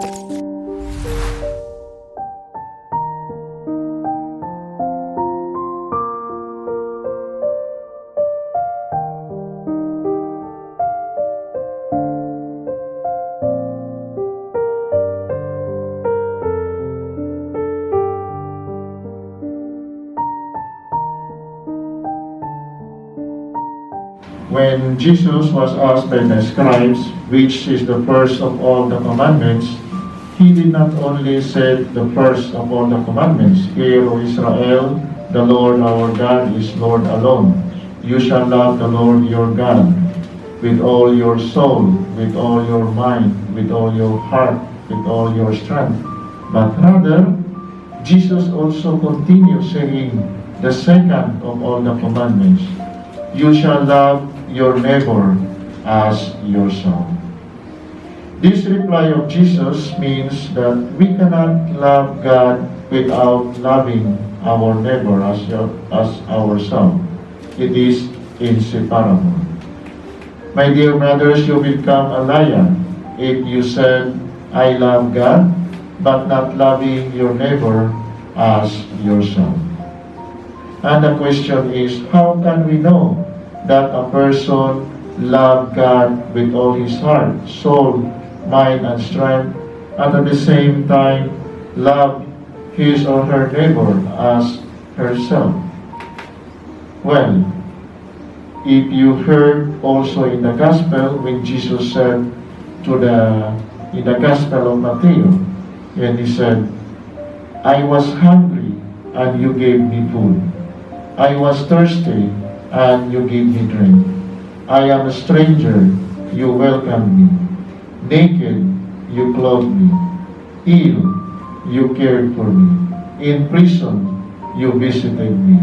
When Jesus was asked by the scribes which is the first of all the commandments, he did not only say the first of all the commandments, "Hear, O Israel, the Lord our God is Lord alone. You shall love the Lord your God with all your soul, with all your mind, with all your heart, with all your strength." But rather, Jesus also continued saying the second of all the commandments, "You shall love your neighbor as yourself." This reply of Jesus means that we cannot love God without loving our neighbor as ourselves. It is inseparable. My dear brothers, you become a liar if you said, "I love God," but not loving your neighbor as yourself. And the question is, how can we know that a person loves God with all his heart, soul, mind, and strength, and at the same time love his or her neighbor as herself? Well, if you heard also in the Gospel when Jesus said in the Gospel of Matthew, and he said, "I was hungry and you gave me food. I was thirsty and you gave me drink. I am a stranger, you welcomed me. Naked, you clothed me. Ill, you cared for me. In prison, you visited me."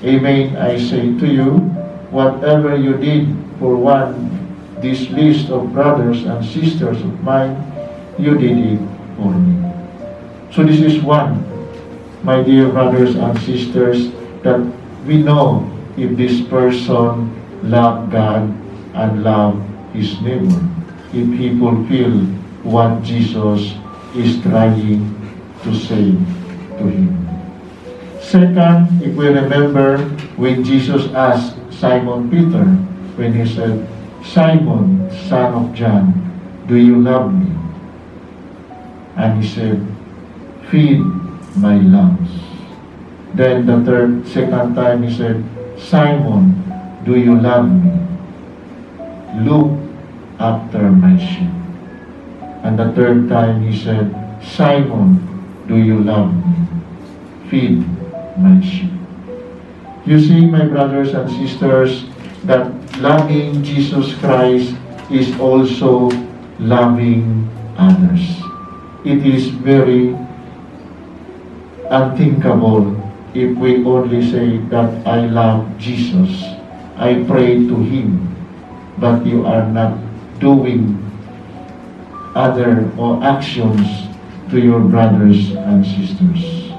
Amen, I say to you, whatever you did for one, this list of brothers and sisters of mine, you did it for me. So this is one, my dear brothers and sisters, that we know if this person love God and love his neighbor, if he fulfill what Jesus is trying to say to him. Second, if we remember when Jesus asked Simon Peter, when he said, "Simon, son of John, do you love me?" And he said, "Feed my lambs." Then the second time he said, "Simon, do you love me? Look after my sheep." And the third time he said, "Simon, do you love me? Feed my sheep." You see, my brothers and sisters, that loving Jesus Christ is also loving others. It is very unthinkable if we only say that I love Jesus, I pray to Him, but you are not doing other or actions to your brothers and sisters.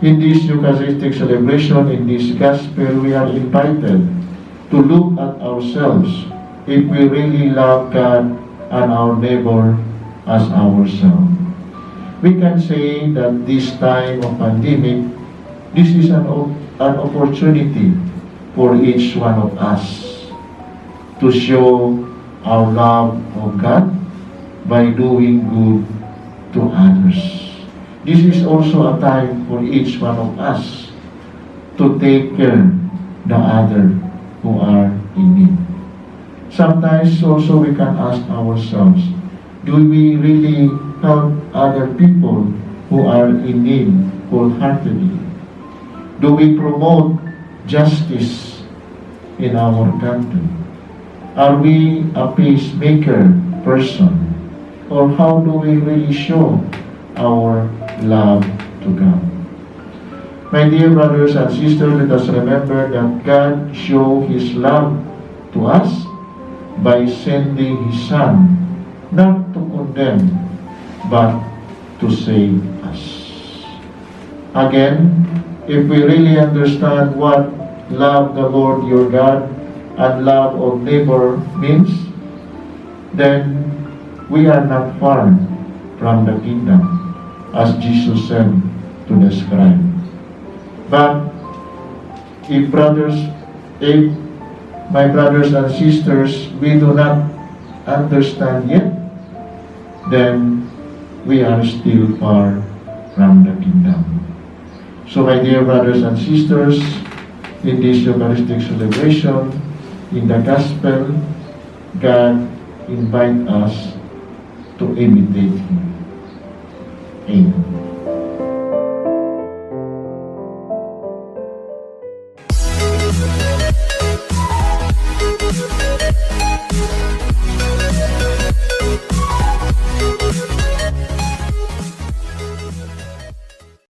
In this Eucharistic celebration, in this Gospel, we are invited to look at ourselves if we really love God and our neighbor as ourselves. We can say that this time of pandemic, this is an opportunity for each one of us to show our love of God by doing good to others. This is also a time for each one of us to take care the other who are in need. Sometimes also we can ask ourselves, do we really help other people who are in need wholeheartedly? Do we promote justice in our country? Are we a peacemaker person? Or how do we really show our love to God? My dear brothers and sisters, let us remember that God showed His love to us by sending His Son, not to condemn, but to save us. Again, if we really understand what love the Lord your God and love of neighbor means, then we are not far from the kingdom, as Jesus said to the scribe. But if my brothers and sisters, we do not understand yet, then we are still far from the kingdom. So my dear brothers and sisters, in this Eucharistic celebration, in the Gospel, God invites us to imitate Him. Amen.